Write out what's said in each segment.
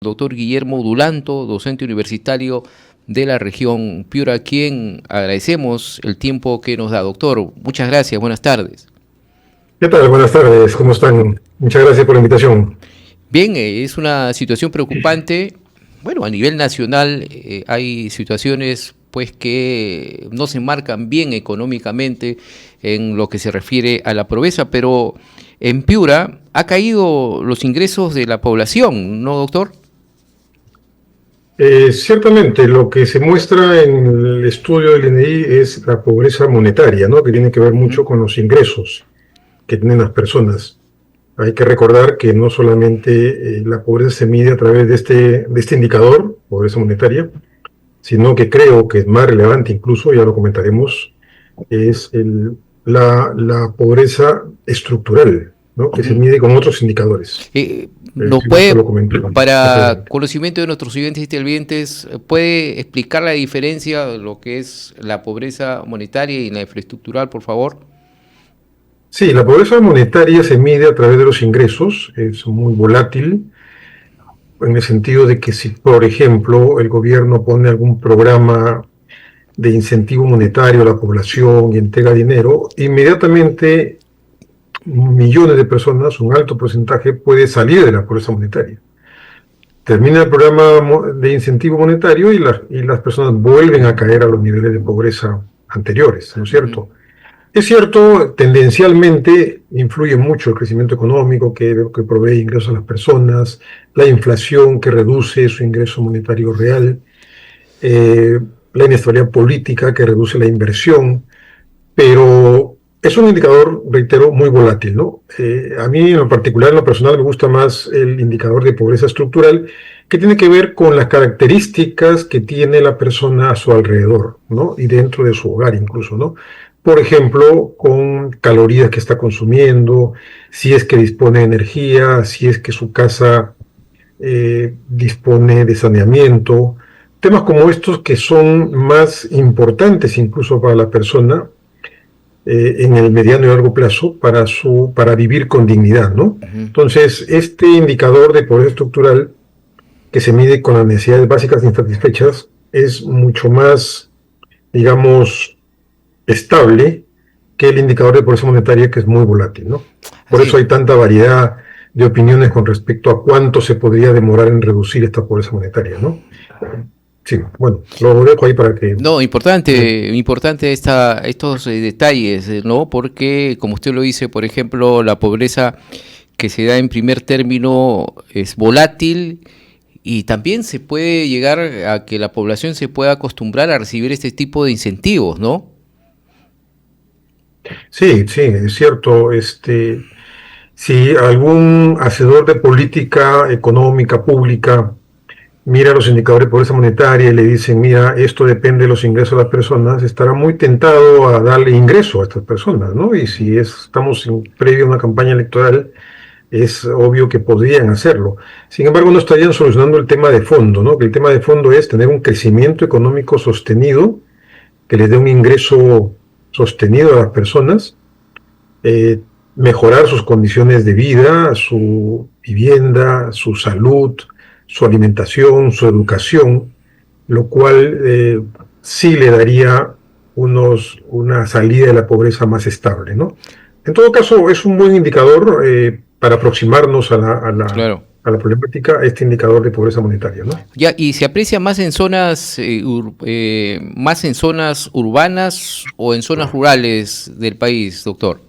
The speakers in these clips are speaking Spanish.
doctor Guillermo Dulanto, docente universitario de la región Piura, a quien agradecemos el tiempo que nos da. Doctor, muchas gracias, buenas tardes. ¿Qué tal? Buenas tardes, ¿cómo están? Muchas gracias por la invitación. Bien, es una situación preocupante. Bueno, a nivel nacional hay situaciones pues que no se marcan bien económicamente en lo que se refiere a la pobreza, pero en Piura ha caído los ingresos de la población, ¿no, doctor? Ciertamente, lo que se muestra en el estudio del INEI es la pobreza monetaria, ¿no? Que tiene que ver mucho con los ingresos que tienen las personas. Hay que recordar que no solamente la pobreza se mide a través de este indicador, pobreza monetaria, sino que creo que es más relevante, incluso, ya lo comentaremos, es la pobreza estructural, ¿no? Que se mide con otros indicadores. ¿Nos Si puede, gusta, lo comento más para adelante. conocimiento de nuestros oyentes y televidentes, puede explicar la diferencia de lo que es la pobreza monetaria y la infraestructural, por favor? Sí, la pobreza monetaria se mide a través de los ingresos, es muy volátil, en el sentido de que si, por ejemplo, el gobierno pone algún programa de incentivo monetario a la población y entrega dinero, inmediatamente millones de personas, un alto porcentaje, puede salir de la pobreza monetaria. Termina el programa de incentivo monetario y las personas vuelven a caer a los niveles de pobreza anteriores, ¿no es cierto? Es cierto, tendencialmente influye mucho el crecimiento económico que provee ingresos a las personas, la inflación que reduce su ingreso monetario real, la inestabilidad política que reduce la inversión, pero es un indicador, reitero, muy volátil, ¿no? A mí en lo particular, en lo personal, me gusta más el indicador de pobreza estructural, que tiene que ver con las características que tiene la persona a su alrededor, ¿no? Y dentro de su hogar incluso, ¿no? Por ejemplo, con calorías que está consumiendo, si es que dispone de energía, si es que su casa dispone de saneamiento, temas como estos que son más importantes incluso para la persona en el mediano y largo plazo para vivir con dignidad, ¿no? Entonces, este indicador de pobreza estructural que se mide con las necesidades básicas insatisfechas es mucho más, digamos, estable que el indicador de pobreza monetaria, que es muy volátil, ¿no? Por Así eso es. hay tanta variedad de opiniones con respecto a cuánto se podría demorar en reducir esta pobreza monetaria, ¿no? Sí, bueno, lo dejo ahí para que... No, importante estos detalles, ¿no? Porque, como usted lo dice, por ejemplo, la pobreza que se da en primer término es volátil y también se puede llegar a que la población se pueda acostumbrar a recibir este tipo de incentivos, ¿no? Sí, sí, es cierto. Si algún hacedor de política económica pública mira los indicadores de pobreza monetaria y le dicen, mira, esto depende de los ingresos de las personas, estará muy tentado a darle ingreso a estas personas, ¿no? Y si estamos previo a una campaña electoral, es obvio que podrían hacerlo. Sin embargo, no estarían solucionando el tema de fondo, ¿no? Que el tema de fondo es tener un crecimiento económico sostenido, que les dé un ingreso sostenido a las personas, eh, mejorar sus condiciones de vida, su vivienda, su salud, su alimentación, su educación, lo cual sí le daría una salida de la pobreza más estable, ¿no? En todo caso, es un buen indicador para aproximarnos Claro. a la problemática, este indicador de pobreza monetaria, ¿no? Ya, y se aprecia más en zonas más en zonas urbanas o en zonas rurales del país, doctor.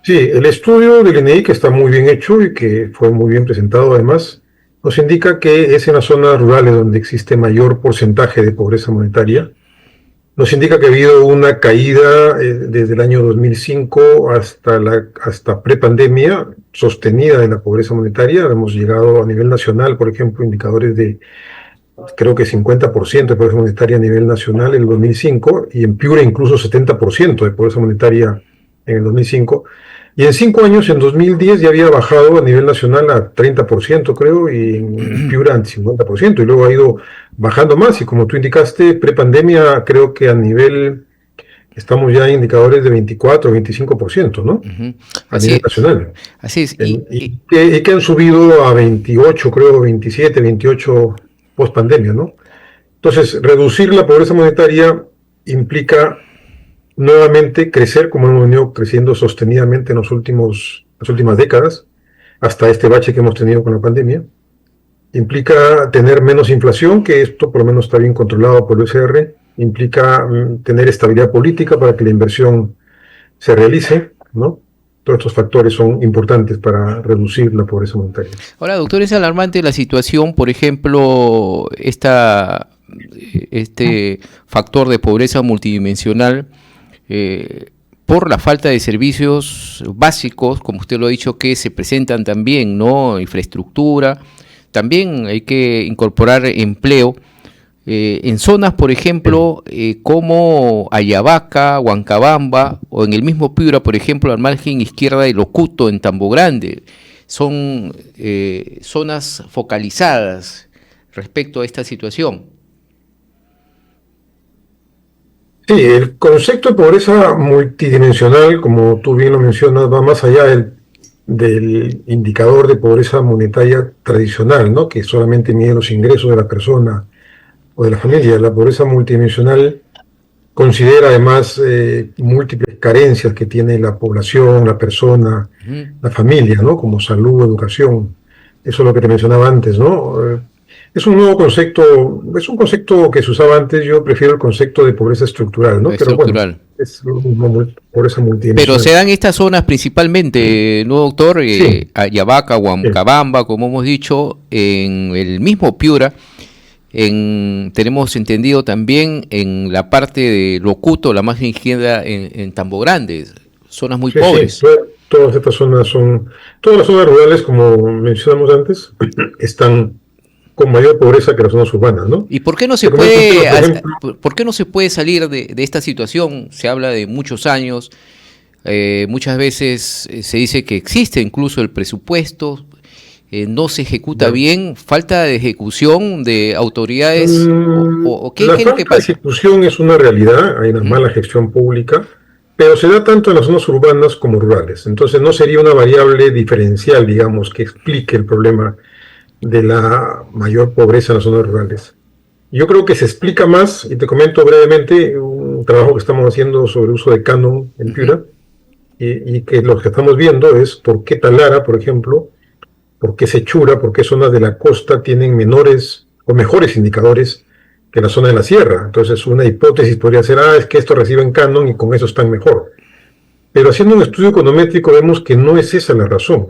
Sí, el estudio del INEI, que está muy bien hecho y que fue muy bien presentado además, nos indica que es en las zonas rurales donde existe mayor porcentaje de pobreza monetaria. Nos indica que ha habido una caída desde el año 2005 hasta prepandemia sostenida de la pobreza monetaria. Hemos llegado a nivel nacional, por ejemplo, indicadores de creo que 50% de pobreza monetaria a nivel nacional en el 2005 y en Piura incluso 70% de pobreza monetaria en el 2005. Y en 5 años, en 2010, ya había bajado a nivel nacional a 30%, creo, y en Piura a 50%, y luego ha ido bajando más. Y como tú indicaste, prepandemia, creo que a nivel Estamos ya en indicadores de 24, 25%, ¿no? Ujú. A Así nivel es, nacional. así es. Y que han subido a 28, creo, 27, 28 post pandemia, ¿no? Entonces, reducir la pobreza monetaria implica nuevamente crecer como hemos venido creciendo sostenidamente en las últimas décadas, hasta este bache que hemos tenido con la pandemia. Implica tener menos inflación, que esto por lo menos está bien controlado por el USR. Implica tener estabilidad política para que la inversión se realice, ¿no? Todos estos factores son importantes para reducir la pobreza monetaria. Ahora, doctor, es alarmante la situación, por ejemplo, este factor de pobreza multidimensional por la falta de servicios básicos, como usted lo ha dicho, que se presentan también, ¿no? Infraestructura, también hay que incorporar empleo. En zonas, por ejemplo, como Ayabaca, Huancabamba, o en el mismo Piura, por ejemplo, al margen izquierda de Locuto, en Tambo Grande, son zonas focalizadas respecto a esta situación. Sí, el concepto de pobreza multidimensional, como tú bien lo mencionas, va más allá del indicador de pobreza monetaria tradicional, ¿no? Que solamente mide los ingresos de la persona o de la familia. La pobreza multidimensional considera además múltiples carencias que tiene la población, la persona, Ujú. la familia, ¿no? Como salud, educación. Eso es lo que te mencionaba antes, ¿no? Es un nuevo concepto, es un concepto que se usaba antes, yo prefiero el concepto de pobreza estructural, ¿no? Pero bueno, Estructural. es lo mismo, pobreza Pero se multidimensional. dan estas zonas principalmente, ¿no, doctor? Sí, Ayabaca, sí. Huancabamba, como hemos dicho, en el mismo Piura. Tenemos entendido también en la parte de Locuto, la margen izquierda en Tambo Grande, zonas muy Sí, sí, pobres. todas estas zonas son, todas las zonas rurales, como mencionamos antes, están con mayor pobreza que las zonas urbanas, ¿no? ¿Y por qué no se Te comento un tema, puede, por ejemplo, por qué no se puede salir de esta situación? Se habla de muchos años, muchas veces se dice que existe incluso el presupuesto, no se ejecuta ya. bien, falta de ejecución de autoridades, La qué es lo que falta de pasa? ejecución es una realidad, hay una Ujú. mala gestión pública, pero se da tanto en las zonas urbanas como rurales. Entonces no sería una variable diferencial, digamos, que explique el problema de la mayor pobreza en las zonas rurales. Yo creo que se explica más, y te comento brevemente, un trabajo que estamos haciendo sobre el uso de Canon en Ujú. Piura, y que lo que estamos viendo es por qué Talara, por ejemplo, por qué Sechura, por qué zonas de la costa tienen menores o mejores indicadores que la zona de la sierra. Entonces, una hipótesis podría ser, es que esto reciben canon y con eso están mejor. Pero haciendo un estudio econométrico vemos que no es esa la razón.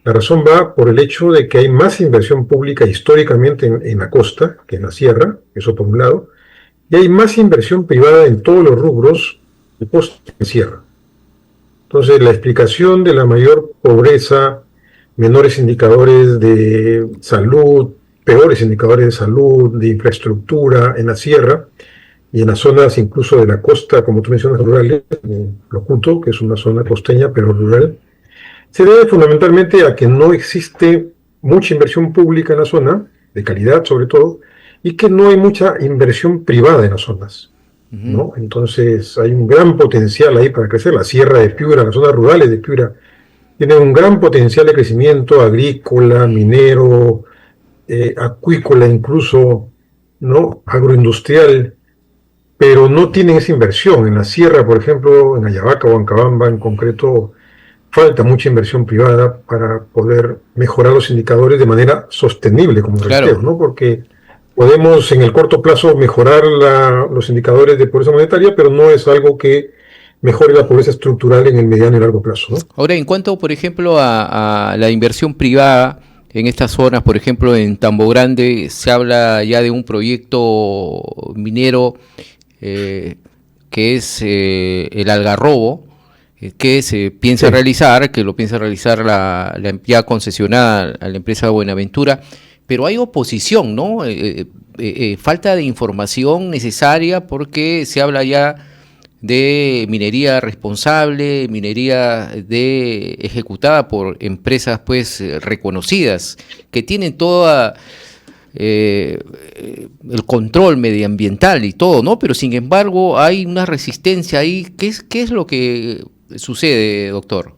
La razón va por el hecho de que hay más inversión pública históricamente en la costa que en la sierra, eso por un lado, y hay más inversión privada en todos los rubros de costa en sierra. Entonces, la explicación de la mayor pobreza, menores indicadores de salud, peores indicadores de salud, de infraestructura en la sierra y en las zonas incluso de la costa, como tú mencionas, rurales, Locuto, que es una zona costeña pero rural, se debe fundamentalmente a que no existe mucha inversión pública en la zona, de calidad sobre todo, y que no hay mucha inversión privada en las zonas. Ujú. ¿No? Entonces hay un gran potencial ahí para crecer. La sierra de Piura, las zonas rurales de Piura, tienen un gran potencial de crecimiento agrícola, minero, acuícola incluso, ¿no? Agroindustrial, pero no tienen esa inversión. En la sierra, por ejemplo, en Ayabaca o Huancabamba en concreto, falta mucha inversión privada para poder mejorar los indicadores de manera sostenible, como Claro. reitero, ¿no? Porque podemos en el corto plazo mejorar los indicadores de pobreza monetaria, pero no es algo que mejore la pobreza estructural en el mediano y largo plazo, ¿no? Ahora, en cuanto, por ejemplo, a la inversión privada en estas zonas, por ejemplo, en Tambo Grande, se habla ya de un proyecto minero eh, que es el Algarrobo, que se piensa Sí. realizar, que lo piensa realizar la ya concesionada a la empresa Buenaventura, pero hay oposición, ¿no? Falta de información necesaria porque se habla ya de minería responsable, minería ejecutada por empresas pues reconocidas, que tienen el control medioambiental y todo, ¿no? Pero sin embargo hay una resistencia ahí. ¿Qué es lo que sucede, doctor?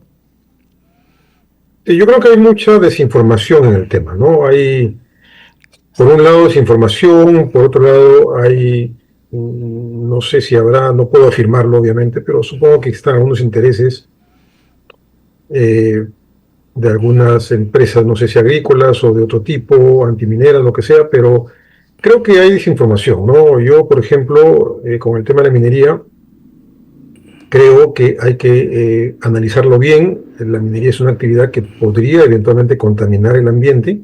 Sí, yo creo que hay mucha desinformación en el tema, ¿no? Hay, por un lado, desinformación, por otro lado, hay, no sé si habrá, no puedo afirmarlo, obviamente, pero supongo que están algunos intereses eh, de algunas empresas, no sé si agrícolas o de otro tipo, antimineras, lo que sea, pero creo que hay desinformación, ¿no? Yo, por ejemplo, con el tema de la minería, creo que hay que analizarlo bien. La minería es una actividad que podría eventualmente contaminar el ambiente,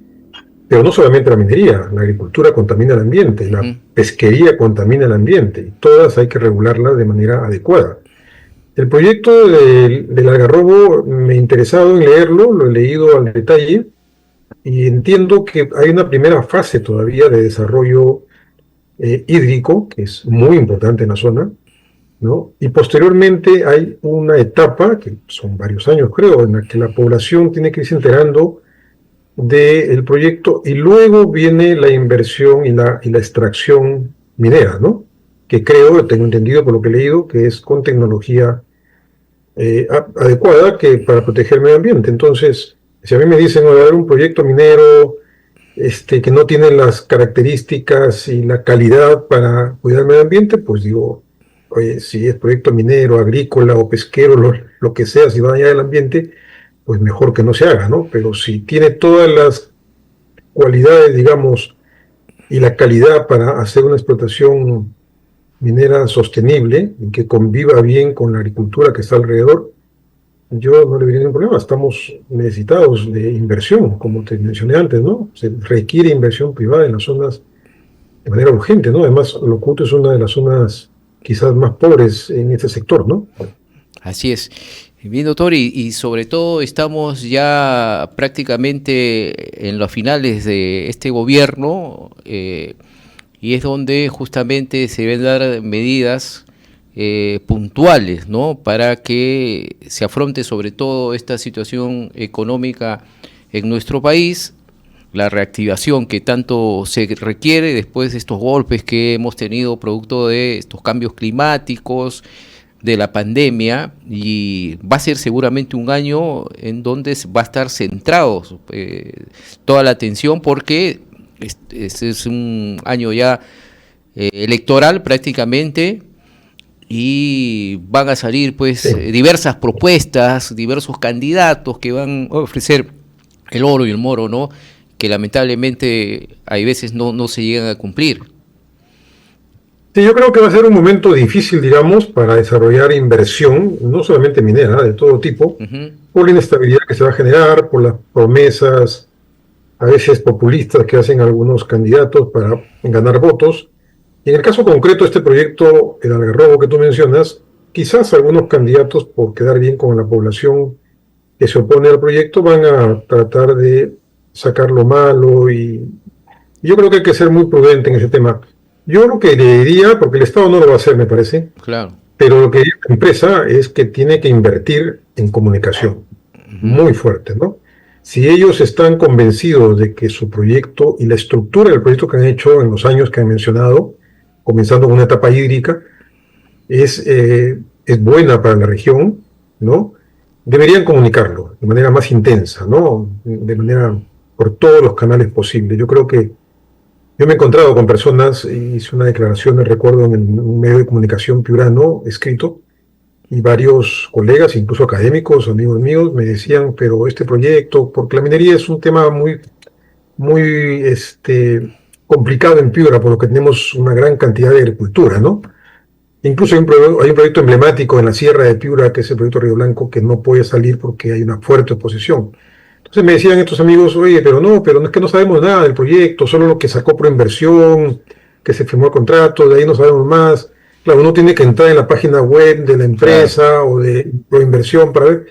pero no solamente la minería, la agricultura contamina el ambiente, la Ujú. pesquería contamina el ambiente, y todas hay que regularlas de manera adecuada. El proyecto del Algarrobo me ha interesado en leerlo, lo he leído al detalle y entiendo que hay una primera fase todavía de desarrollo hídrico, que es muy importante en la zona, ¿no? Y posteriormente hay una etapa, que son varios años creo, en la que la población tiene que irse enterando del proyecto y luego viene la inversión y la extracción minera, ¿no? Que creo, tengo entendido por lo que he leído, que es con tecnología adecuada que para proteger el medio ambiente. Entonces, si a mí me dicen, oye, un proyecto minero que no tiene las características y la calidad para cuidar el medio ambiente, pues digo, oye, si es proyecto minero, agrícola o pesquero, lo que sea, si va a dañar el ambiente, pues mejor que no se haga, ¿no? Pero si tiene todas las cualidades, digamos, y la calidad para hacer una explotación minera sostenible y que conviva bien con la agricultura que está alrededor, yo no le vería ningún problema. Estamos necesitados de inversión, como te mencioné antes, ¿no? Se requiere inversión privada en las zonas de manera urgente, ¿no? Además, Locuto es una de las zonas quizás más pobres en este sector, ¿no? Así es. Bien, doctor, y sobre todo estamos ya prácticamente en los finales de este gobierno, y es donde justamente se deben dar medidas puntuales, ¿no? Para que se afronte sobre todo esta situación económica en nuestro país, la reactivación que tanto se requiere después de estos golpes que hemos tenido producto de estos cambios climáticos, de la pandemia, y va a ser seguramente un año en donde va a estar centrado toda la atención, porque este es un año ya electoral prácticamente, y van a salir pues Sí. diversas propuestas, diversos candidatos que van a ofrecer el oro y el moro, ¿no? Que lamentablemente hay veces no se llegan a cumplir. Sí, yo creo que va a ser un momento difícil, digamos, para desarrollar inversión, no solamente minera, de todo tipo, Ujú. por la inestabilidad que se va a generar, por las promesas a veces populistas que hacen algunos candidatos para ganar votos. Y en el caso concreto de este proyecto, el Algarrobo que tú mencionas, quizás algunos candidatos, por quedar bien con la población que se opone al proyecto, van a tratar de sacar lo malo y yo creo que hay que ser muy prudente en ese tema. Yo lo que le diría, porque el Estado no lo va a hacer, me parece, Claro. pero lo que diría la empresa es que tiene que invertir en comunicación Ujú. muy fuerte, ¿no? Si ellos están convencidos de que su proyecto y la estructura del proyecto que han hecho en los años que han mencionado, comenzando con una etapa hídrica, es buena para la región, ¿no? Deberían comunicarlo de manera más intensa, ¿no? De manera por todos los canales posibles. Yo creo que yo me he encontrado con personas, hice una declaración, me recuerdo, en un medio de comunicación piurano escrito, y varios colegas, incluso académicos, amigos míos, me decían, pero este proyecto, porque la minería es un tema muy complicado en Piura, por lo que tenemos una gran cantidad de agricultura, ¿no? Incluso hay un proyecto emblemático en la Sierra de Piura, que es el proyecto Río Blanco, que no puede salir porque hay una fuerte oposición. Entonces me decían estos amigos, oye, pero no es que no sabemos nada del proyecto, solo lo que sacó por inversión, que se firmó el contrato, de ahí no sabemos más. Claro, uno tiene que entrar en la página web de la Claro. empresa o de inversión para ver.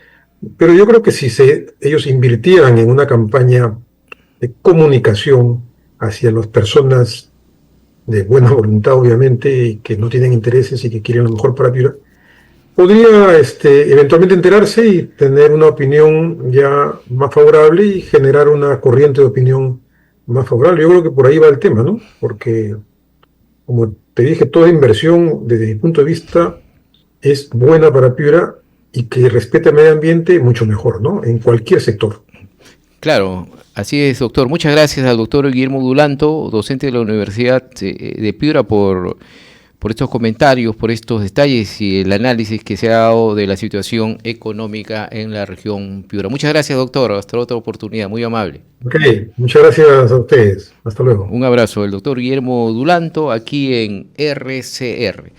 Pero yo creo que si ellos invirtieran en una campaña de comunicación hacia las personas de buena voluntad, obviamente, y que no tienen intereses y que quieren lo mejor para Piura, podría eventualmente enterarse y tener una opinión ya más favorable y generar una corriente de opinión más favorable. Yo creo que por ahí va el tema, ¿no? Porque, como te dije, toda inversión desde mi punto de vista es buena para Piura y que respete el medio ambiente mucho mejor, ¿no? En cualquier sector. Claro, así es, doctor. Muchas gracias al doctor Guillermo Dulanto, docente de la Universidad de Piura, por estos comentarios, por estos detalles y el análisis que se ha dado de la situación económica en la región Piura. Muchas gracias, doctor. Hasta otra oportunidad. Muy amable. Ok, muchas gracias a ustedes. Hasta luego. Un abrazo. El doctor Guillermo Dulanto aquí en RCR.